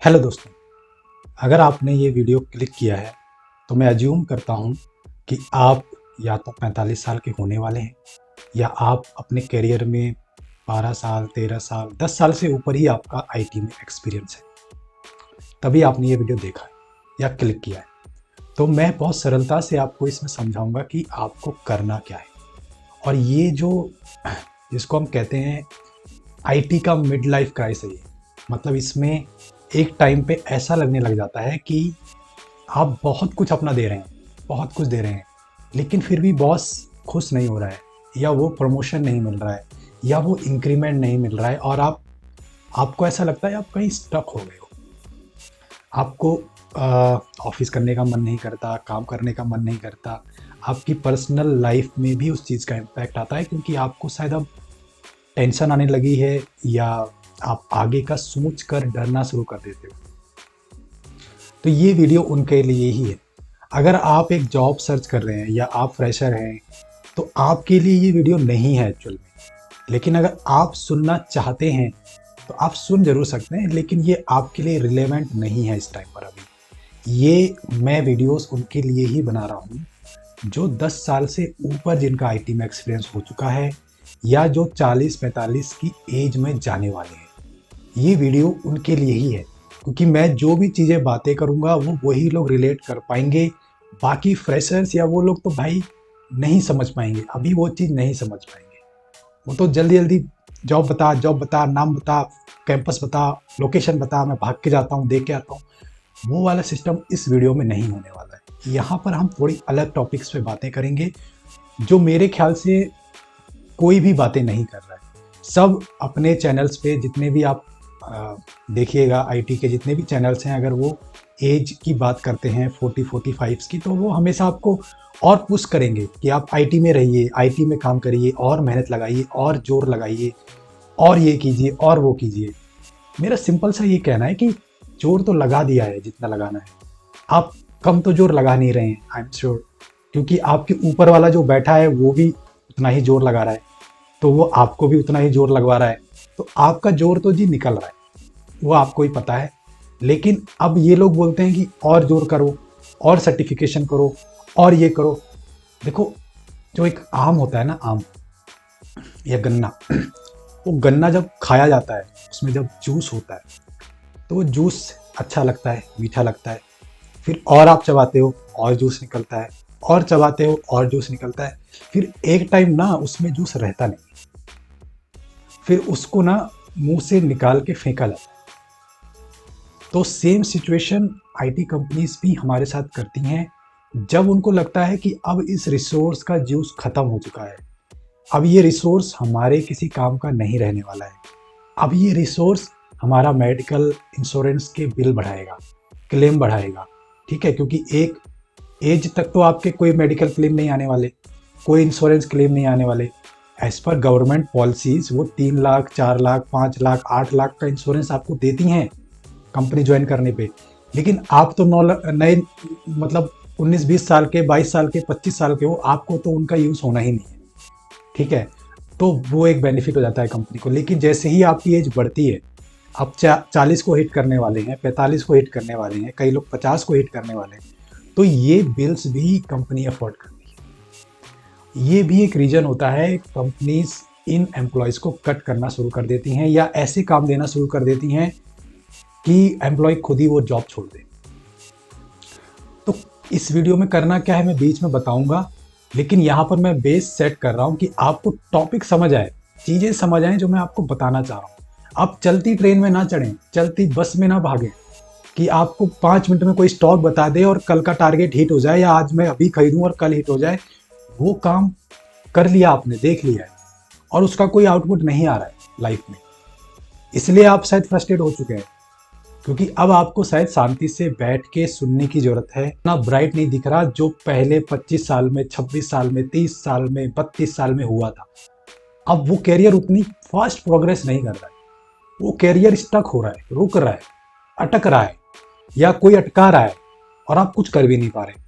Hello दोस्तों, अगर आपने ये वीडियो क्लिक किया है तो मैं अज्यूम करता हूँ कि आप या तो 45 साल के होने वाले हैं या आप अपने करियर में 12 साल, 13 साल, 10 साल से ऊपर ही आपका आईटी में एक्सपीरियंस है, तभी आपने ये वीडियो देखा है या क्लिक किया है। तो मैं बहुत सरलता से आपको इसमें समझाऊंगा कि आपको करना क्या है। और ये जो जिसको हम कहते हैं आईटी का मिड लाइफ क्राइसिस है, मतलब इसमें एक टाइम पे ऐसा लगने लग जाता है कि आप बहुत कुछ अपना दे रहे हैं, बहुत कुछ दे रहे हैं, लेकिन फिर भी बॉस खुश नहीं हो रहा है, या वो प्रमोशन नहीं मिल रहा है, या वो इंक्रीमेंट नहीं मिल रहा है, और आपको ऐसा लगता है आप कहीं स्टक हो गए हो। आपको ऑफिस करने का मन नहीं करता, काम करने का मन नहीं करता। आपकी पर्सनल लाइफ में भी उस चीज़ का इम्पैक्ट आता है, क्योंकि आपको शायद अब टेंशन आने लगी है, या आप आगे का सोच कर डरना शुरू कर देते हो। तो ये वीडियो उनके लिए ही है। अगर आप एक जॉब सर्च कर रहे हैं या आप फ्रेशर हैं तो आपके लिए ये वीडियो नहीं है एक्चुअल में। लेकिन अगर आप सुनना चाहते हैं तो आप सुन जरूर सकते हैं, लेकिन ये आपके लिए रिलेवेंट नहीं है इस टाइम पर। अभी ये मैं वीडियोस उनके लिए ही बना रहा हूँ जो 10 साल से ऊपर जिनका आईटी में एक्सपीरियंस हो चुका है, या जो 40-45 की एज में जाने वाले हैं। ये वीडियो उनके लिए ही है, क्योंकि मैं जो भी चीज़ें बातें करूँगा वो वही लोग रिलेट कर पाएंगे। बाकी फ्रेशर्स या वो लोग तो भाई नहीं समझ पाएंगे, अभी वो चीज़ नहीं समझ पाएंगे। वो तो जल्दी जल्दी जॉब बता, नाम बता, कैंपस बता, लोकेशन बता, मैं भाग के जाता हूँ, देख के आता हूँ। वो वाला सिस्टम इस वीडियो में नहीं होने वाला है। यहाँ पर हम थोड़ी अलग टॉपिक्स पे बातें करेंगे, जो मेरे ख्याल से कोई भी बातें नहीं कर रहा है। सब अपने चैनल्स पे जितने भी आप देखिएगा, आईटी के जितने भी चैनल्स हैं, अगर वो एज की बात करते हैं 40-45 की, तो वो हमेशा आपको और पुश करेंगे कि आप आईटी में रहिए, आईटी में काम करिए, और मेहनत लगाइए, और जोर लगाइए, और ये कीजिए और वो कीजिए। मेरा सिंपल सा ये कहना है कि जोर तो लगा दिया है जितना लगाना है, आप कम तो जोर लगा नहीं रहे हैं, आई एम श्योर। क्योंकि आपके ऊपर वाला जो बैठा है वो भी उतना ही जोर लगा रहा है, तो वो आपको भी उतना ही जोर लगवा रहा है। तो आपका जोर तो जी निकल रहा है, वो आपको ही पता है। लेकिन अब ये लोग बोलते हैं कि और जोर करो, और सर्टिफिकेशन करो, और ये करो। देखो, जो एक आम होता है ना, आम या गन्ना, वो गन्ना जब खाया जाता है, उसमें जब जूस होता है, तो वो जूस अच्छा लगता है, मीठा लगता है। फिर और आप चबाते हो और जूस निकलता है, और चबाते हो और जूस निकलता है। फिर एक टाइम ना उसमें जूस रहता नहीं, फिर उसको ना मुंह से निकाल के फेंका जाता है। तो सेम सिचुएशन आईटी कंपनीज भी हमारे साथ करती हैं, जब उनको लगता है कि अब इस रिसोर्स का जूस खत्म हो चुका है, अब ये रिसोर्स हमारे किसी काम का नहीं रहने वाला है, अब ये रिसोर्स हमारा मेडिकल इंश्योरेंस के बिल बढ़ाएगा, क्लेम बढ़ाएगा। ठीक है, क्योंकि एक एज तक तो आपके कोई मेडिकल क्लेम नहीं आने वाले, कोई इंश्योरेंस क्लेम नहीं आने वाले। एज पर गवर्नमेंट पॉलिसीज वो 3 लाख, 4 लाख, 5 लाख, 8 लाख का इंश्योरेंस आपको देती हैं कंपनी ज्वाइन करने पे। लेकिन आप तो नए, मतलब 19-20 साल के, 22 साल के, 25 साल के हो, आपको तो उनका यूज़ होना ही नहीं है। ठीक है, तो वो एक बेनिफिट हो जाता है कंपनी को। लेकिन जैसे ही आपकी एज बढ़ती है, आप 40 को हिट करने वाले हैं, 45 को हिट करने वाले हैं, कई लोग 50 को हिट करने वाले हैं, तो ये बिल्स भी कंपनी अफोर्ड करती है। ये भी एक रीजन होता है कंपनीज इन एम्प्लॉयज़ को कट करना शुरू कर देती हैं, या ऐसे काम देना शुरू कर देती हैं कि एम्प्लॉय खुद ही वो जॉब छोड़ दे। तो इस वीडियो में करना क्या है मैं बीच में बताऊंगा, लेकिन यहाँ पर मैं बेस सेट कर रहा हूँ कि आपको टॉपिक समझ आए, चीज़ें समझ आए जो मैं आपको बताना चाह रहा हूँ। आप चलती ट्रेन में ना चढ़ें, चलती बस में ना भागें कि आपको 5 मिनट में कोई स्टॉक बता दे और कल का टारगेट हिट हो जाए, या आज मैं अभी खरीदूं और कल हिट हो जाए। वो काम कर लिया आपने, देख लिया है, और उसका कोई आउटपुट नहीं आ रहा है लाइफ में, इसलिए आप शायद फ्रस्ट्रेट हो चुके हैं। क्योंकि अब आपको शायद शांति से बैठ के सुनने की जरूरत है। इतना ब्राइट नहीं दिख रहा जो पहले 25 साल में, 26 साल में, 30 साल में, 32 साल में हुआ था। अब वो कैरियर उतनी फास्ट प्रोग्रेस नहीं कर रहा है, वो कैरियर स्टक हो रहा है, रुक रहा है, अटक रहा है, या कोई अटका रहा है, और आप कुछ कर भी नहीं पा रहे।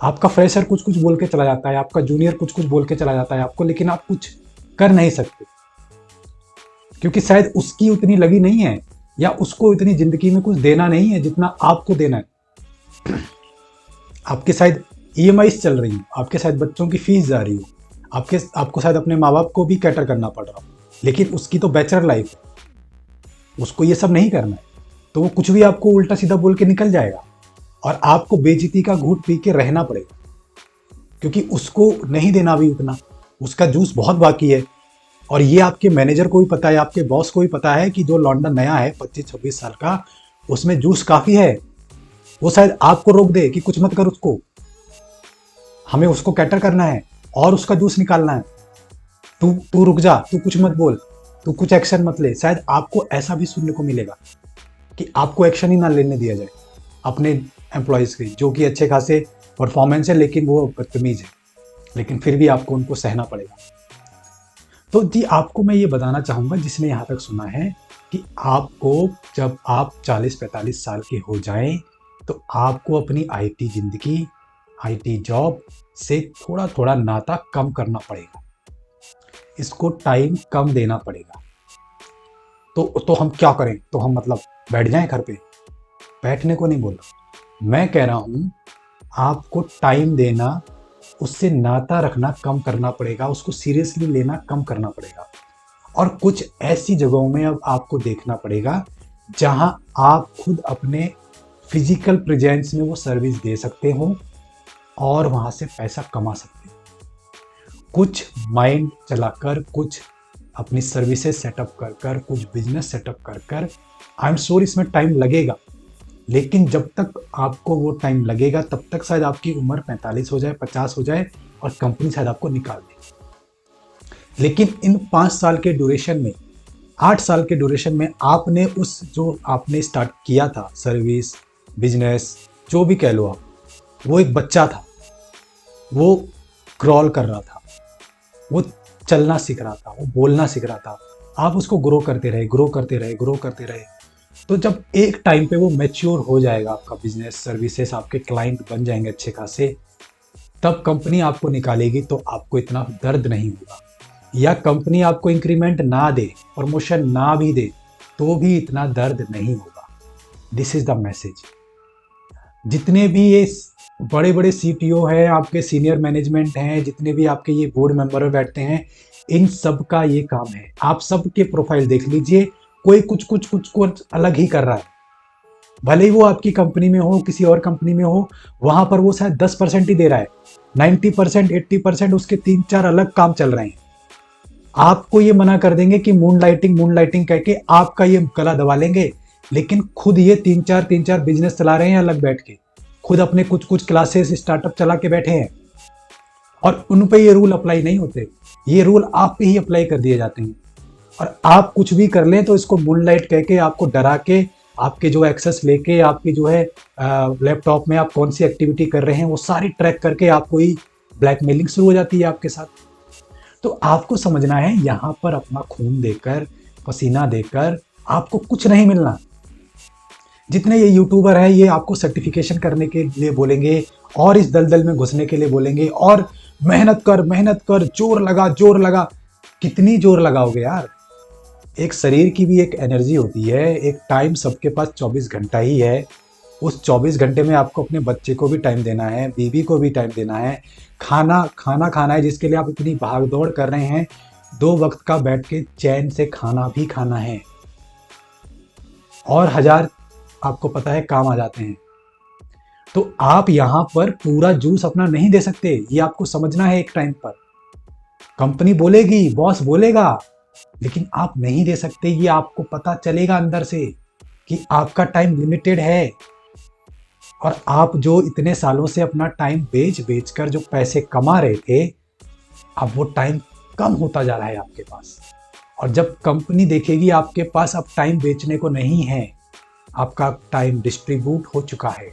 आपका फ्रेशर कुछ कुछ बोल के चला जाता है, आपका जूनियर कुछ कुछ बोल के चला जाता है आपको, लेकिन आप कुछ कर नहीं सकते, क्योंकि शायद उसकी उतनी लगी नहीं है या उसको इतनी ज़िंदगी में कुछ देना नहीं है जितना आपको देना है। आपके शायद ईएमआईज़ चल रही हो, आपके शायद बच्चों की फीस जा रही हो, आपको शायद अपने माँ बाप को भी कैटर करना पड़ रहा हो, लेकिन उसकी तो बैचलर लाइफ है, उसको ये सब नहीं करना है। तो वो कुछ भी आपको उल्टा सीधा बोल के निकल जाएगा और आपको बेइज्जती का घूंट पी के रहना पड़ेगा, क्योंकि उसको नहीं देना भी उतना, उसका जूस बहुत बाकी है। और ये आपके मैनेजर को भी पता है, आपके बॉस को भी पता है कि जो लौंडा नया है 25-26 साल का, उसमें जूस काफ़ी है। वो शायद आपको रोक दे कि कुछ मत कर उसको, हमें उसको कैटर करना है और उसका जूस निकालना है, तू तू रुक जा, तू कुछ मत बोल, तू कुछ एक्शन मत ले। शायद आपको ऐसा भी सुनने को मिलेगा कि आपको एक्शन ही ना लेने दिया जाए अपने एम्प्लॉयज़ की, जो कि अच्छे खासे परफॉर्मेंस है लेकिन वो बदतमीज़ है, लेकिन फिर भी आपको उनको सहना पड़ेगा। तो जी आपको मैं ये बताना चाहूँगा, जिसने यहाँ तक सुना है, कि आपको जब आप 40-45 साल के हो जाएं तो आपको अपनी आईटी ज़िंदगी, आईटी जॉब से थोड़ा थोड़ा नाता कम करना पड़ेगा, इसको टाइम कम देना पड़ेगा। तो हम क्या करें? तो हम मतलब बैठ जाएं घर पे? बैठने को नहीं बोल रहा मैं, कह रहा हूँ आपको टाइम देना, उससे नाता रखना कम करना पड़ेगा, उसको सीरियसली लेना कम करना पड़ेगा। और कुछ ऐसी जगहों में अब आपको देखना पड़ेगा जहां आप खुद अपने फिजिकल प्रेजेंस में वो सर्विस दे सकते हो और वहां से पैसा कमा सकते हो। कुछ माइंड चलाकर, कुछ अपनी सर्विसेज सेटअप कर कर, कुछ बिजनेस सेटअप कर कर, आई एम श्योर इसमें टाइम लगेगा, लेकिन जब तक आपको वो टाइम लगेगा तब तक शायद आपकी उम्र 45 हो जाए, 50 हो जाए और कंपनी शायद आपको निकाल दे। लेकिन इन 5 साल के ड्यूरेशन में, 8 साल के ड्यूरेशन में आपने उस जो आपने स्टार्ट किया था सर्विस, बिजनेस, जो भी कह लो आप, वो एक बच्चा था, वो क्रॉल कर रहा था, वो चलना सीख रहा था, वो बोलना सीख रहा था। आप उसको ग्रो करते रहे, ग्रो करते रहे, ग्रो करते रहे। तो जब एक टाइम पे वो मैच्योर हो जाएगा, आपका बिजनेस, सर्विसेज, आपके क्लाइंट बन जाएंगे अच्छे खासे, तब कंपनी आपको निकालेगी तो आपको इतना दर्द नहीं होगा। या कंपनी आपको इंक्रीमेंट ना दे, प्रमोशन ना भी दे, तो भी इतना दर्द नहीं होगा। This is the message. जितने भी ये बड़े बड़े सीटीओ हैं, आपके सीनियर मैनेजमेंट हैं, जितने भी आपके ये बोर्ड मेंबर बैठते हैं, इन सब का ये काम है। आप सबके प्रोफाइल देख लीजिए, कोई कुछ अलग ही कर रहा है। भले ही वो आपकी कंपनी में हो, किसी और कंपनी में हो, वहां पर वो शायद 10% ही दे रहा है, 90%, 80% उसके 3-4 अलग काम चल रहे हैं। आपको ये मना कर देंगे कि मून लाइटिंग कह के आपका ये गला दबा लेंगे, लेकिन खुद ये 3-4 बिजनेस चला रहे हैं अलग बैठ के, खुद अपने कुछ क्लासेस, स्टार्टअप चला के बैठे हैं, और उन पे ये रूल अप्लाई नहीं होते। ये रूल आप पे ही अप्लाई कर दिए जाते हैं, और आप कुछ भी कर लें तो इसको मूनलाइट कह के, आपको डरा के, आपके जो एक्सेस लेके, आपकी जो है लैपटॉप में आप कौन सी एक्टिविटी कर रहे हैं वो सारी ट्रैक करके आपको ही ब्लैकमेलिंग शुरू हो जाती है आपके साथ। तो आपको समझना है, यहाँ पर अपना खून देकर, पसीना देकर आपको कुछ नहीं मिलना। जितने ये यूट्यूबर हैं, ये आपको सर्टिफिकेशन करने के लिए बोलेंगे और इस दलदल में घुसने के लिए बोलेंगे, और मेहनत कर, जोर लगा। कितनी जोर लगाओगे यार? एक शरीर की भी एक एनर्जी होती है, एक टाइम सबके पास 24 घंटा ही है। उस 24 घंटे में आपको अपने बच्चे को भी टाइम देना है, बीवी को भी टाइम देना है, खाना खाना है जिसके लिए आप इतनी भाग दौड़ कर रहे हैं, 2 वक्त का बैठ के चैन से खाना भी खाना है, और 1000 आपको पता है काम आ जाते हैं। तो आप यहाँ पर पूरा जूस अपना नहीं दे सकते, ये आपको समझना है। एक टाइम पर कंपनी बोलेगी, बॉस बोलेगा, लेकिन आप नहीं दे सकते। ये आपको पता चलेगा अंदर से कि आपका टाइम लिमिटेड है, और आप जो इतने सालों से अपना टाइम बेच कर जो पैसे कमा रहे थे, अब वो टाइम कम होता जा रहा है आपके पास। और जब कंपनी देखेगी आपके पास अब टाइम बेचने को नहीं है, आपका टाइम डिस्ट्रीब्यूट हो चुका है,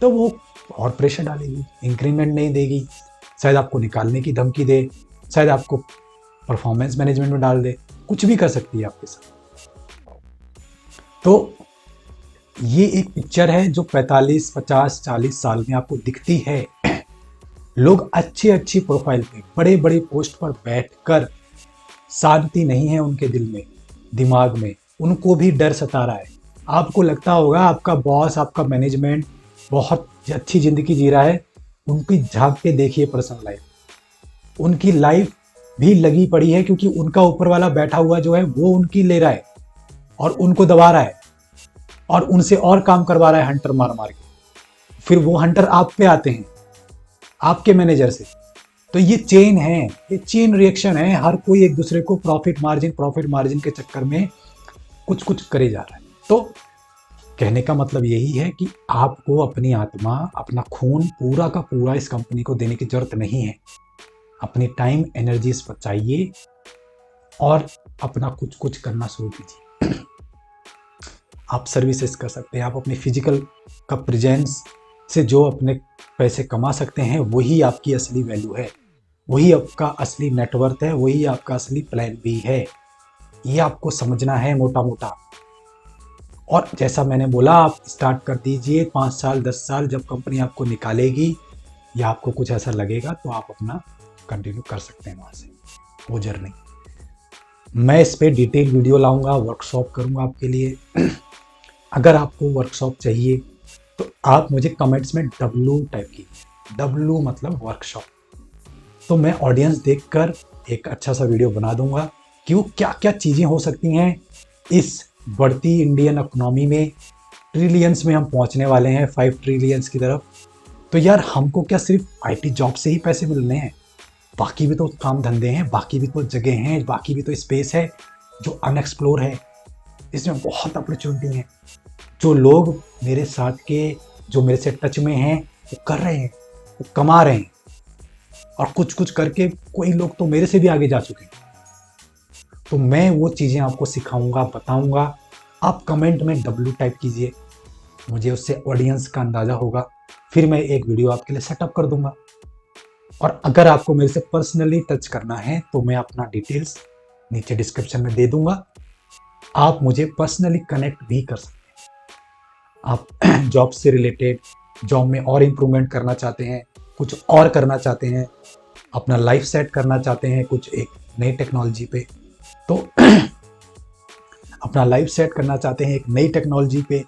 तो वो और प्रेशर डालेगी, इंक्रीमेंट नहीं देगी, शायद आपको निकालने की धमकी दे, शायद आपको परफॉर्मेंस मैनेजमेंट में डाल दे, कुछ भी कर सकती है आपके साथ। तो ये एक पिक्चर है जो 45, 50, 40 साल में आपको दिखती है। लोग अच्छी प्रोफाइल पे, बड़े पोस्ट पर बैठकर, शांति नहीं है उनके दिल में, दिमाग में, उनको भी डर सता रहा है। आपको लगता होगा आपका बॉस, आपका मैनेजमेंट बहुत अच्छी ज़िंदगी जी रहा है, उनकी झांक के देखिए पर्सनल लाइफ, उनकी लाइफ भी लगी पड़ी है, क्योंकि उनका ऊपर वाला बैठा हुआ जो है वो उनकी ले रहा है और उनको दबा रहा है और उनसे और काम करवा रहा है हंटर मार मार के। फिर वो हंटर आप पे आते हैं, आपके मैनेजर से। तो ये चेन है, ये चेन रिएक्शन है। हर कोई एक दूसरे को प्रॉफिट मार्जिन के चक्कर में कुछ कुछ करे जा रहा है। तो कहने का मतलब यही है कि आपको अपनी आत्मा, अपना खून पूरा का पूरा इस कंपनी को देने की जरूरत नहीं है। अपनी टाइम एनर्जीज बचाइए और अपना कुछ कुछ करना शुरू कीजिए। आप सर्विसेज कर सकते हैं, आप अपने फिजिकल का प्रेजेंस से जो अपने पैसे कमा सकते हैं वही आपकी असली वैल्यू है, वही आपका असली नेटवर्थ है, वही आपका असली प्लान भी है। ये आपको समझना है मोटा मोटा। और जैसा मैंने बोला, आप स्टार्ट कर दीजिए। 5 साल 10 साल जब कंपनी आपको निकालेगी या आपको कुछ ऐसा लगेगा तो आप अपना कंटिन्यू कर सकते हैं वहाँ से वो जर्नी। मैं इस पर डिटेल वीडियो लाऊंगा, वर्कशॉप करूंगा आपके लिए। अगर आपको वर्कशॉप चाहिए तो आप मुझे कमेंट्स में W टाइप कीजिए। W मतलब वर्कशॉप। तो मैं ऑडियंस देखकर एक अच्छा सा वीडियो बना दूंगा कि वो क्या क्या चीज़ें हो सकती हैं इस बढ़ती इंडियन इकोनॉमी में। ट्रिलियंस में हम पहुंचने वाले हैं, 5 ट्रिलियंस की तरफ। तो यार हमको क्या सिर्फ IT जॉब से ही पैसे मिलने हैं? बाकी भी तो काम धंधे हैं, बाकी भी तो जगह हैं, बाकी भी तो स्पेस है जो अनएक्सप्लोर है। इसमें बहुत अपॉर्चुनिटी है। जो लोग मेरे साथ के, जो मेरे से टच में हैं, वो कर रहे हैं, वो कमा रहे हैं, और कुछ कुछ करके कोई लोग तो मेरे से भी आगे जा चुके हैं। तो मैं वो चीज़ें आपको सिखाऊंगा, बताऊंगा। आप कमेंट में W टाइप कीजिए, मुझे उससे ऑडियंस का अंदाज़ा होगा। फिर मैं एक वीडियो आपके लिए सेटअप कर दूंगा। और अगर आपको मेरे से पर्सनली टच करना है तो मैं अपना डिटेल्स नीचे डिस्क्रिप्शन में दे दूंगा। आप मुझे पर्सनली कनेक्ट भी कर सकते हैं। आप जॉब से रिलेटेड, जॉब में और इम्प्रूवमेंट करना चाहते हैं, कुछ और करना चाहते हैं, अपना लाइफ सेट करना चाहते हैं कुछ एक नई टेक्नोलॉजी पे, तो अपना लाइफ सेट करना चाहते हैं एक नई टेक्नोलॉजी पे,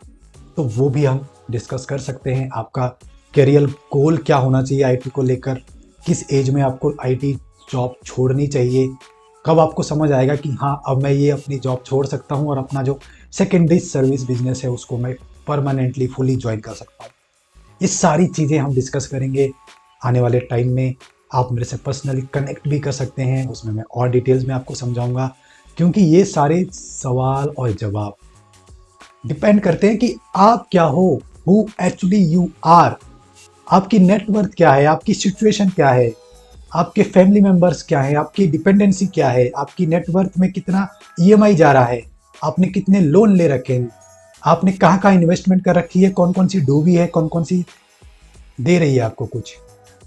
तो वो भी हम डिस्कस कर सकते हैं। आपका करियर गोल क्या होना चाहिए IT को लेकर, किस एज में आपको IT जॉब छोड़नी चाहिए, कब आपको समझ आएगा कि हाँ अब मैं ये अपनी जॉब छोड़ सकता हूँ और अपना जो सेकेंडरी सर्विस बिजनेस है उसको मैं परमानेंटली फुली ज्वाइन कर सकता हूँ। ये सारी चीज़ें हम डिस्कस करेंगे आने वाले टाइम में। आप मेरे से पर्सनली कनेक्ट भी कर सकते हैं, उसमें मैं और डिटेल्स में आपको समझाऊंगा, क्योंकि ये सारे सवाल और जवाब डिपेंड करते हैं कि आप क्या हो, हु एक्चुअली यू आर। आपकी नेटवर्थ क्या है, आपकी सिचुएशन क्या है, आपके फैमिली मेंबर्स क्या है, आपकी डिपेंडेंसी क्या है, आपकी नेटवर्थ में कितना EMI जा रहा है, आपने कितने लोन ले रखे हैं, आपने कहाँ कहाँ इन्वेस्टमेंट कर रखी है, कौन कौन सी डूबी है, कौन कौन सी दे रही है आपको कुछ।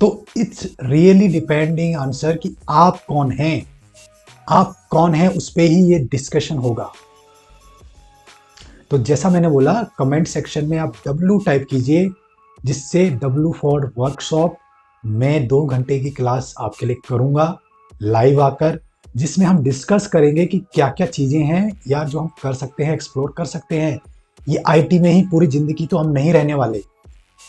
तो इट्स रियली डिपेंडिंग आंसर कि आप कौन हैं, आप कौन हैं, उस पे ही ये डिस्कशन होगा। तो जैसा मैंने बोला, कमेंट सेक्शन में आप W टाइप कीजिए, जिससे W फॉर वर्कशॉप। मैं 2 घंटे की क्लास आपके लिए करूंगा लाइव आकर, जिसमें हम डिस्कस करेंगे कि क्या क्या चीज़ें हैं यार जो हम कर सकते हैं, एक्सप्लोर कर सकते हैं। ये IT में ही पूरी ज़िंदगी तो हम नहीं रहने वाले।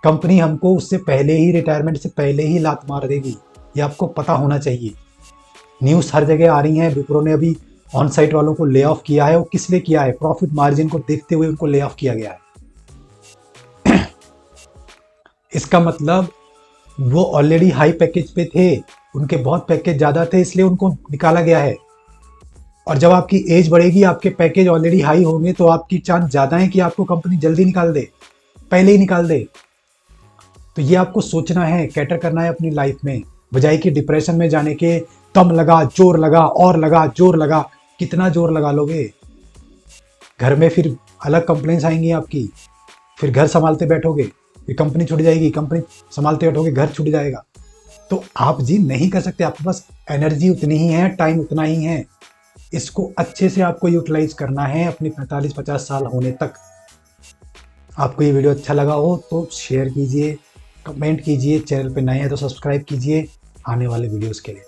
कंपनी हमको उससे पहले ही, रिटायरमेंट से पहले ही लात मार देगी, ये आपको पता होना चाहिए। न्यूज़ हर जगह आ रही हैं। विप्रो ने अभी ऑन साइट वालों को ले ऑफ किया है। वो किस लिए किया है? प्रॉफिट मार्जिन को देखते हुए उनको ले ऑफ किया गया है। इसका मतलब वो ऑलरेडी हाई पैकेज पे थे, उनके बहुत पैकेज ज़्यादा थे, इसलिए उनको निकाला गया है। और जब आपकी एज बढ़ेगी, आपके पैकेज ऑलरेडी हाई होंगे, तो आपकी चांस ज़्यादा है कि आपको कंपनी जल्दी निकाल दे, पहले ही निकाल दे। तो ये आपको सोचना है, कैटर करना है अपनी लाइफ में, बजाय कि डिप्रेशन में जाने के दम लगा, जोर लगा, और लगा, जोर लगा। कितना जोर लगा लोगे? घर में फिर अलग कंप्लेंट्स आएंगी आपकी, फिर घर संभालते बैठोगे, फिर कंपनी छूट जाएगी, कंपनी संभालते बैठोगे, घर छूट जाएगा। तो आप जी नहीं कर सकते। आपके पास एनर्जी उतनी ही है, टाइम उतना ही है। इसको अच्छे से आपको यूटिलाइज करना है अपनी 45-50 साल होने तक। आपको ये वीडियो अच्छा लगा हो तो शेयर कीजिए, कमेंट कीजिए, चैनल पे नए हैं तो सब्सक्राइब कीजिए आने वाले वीडियोस के लिए।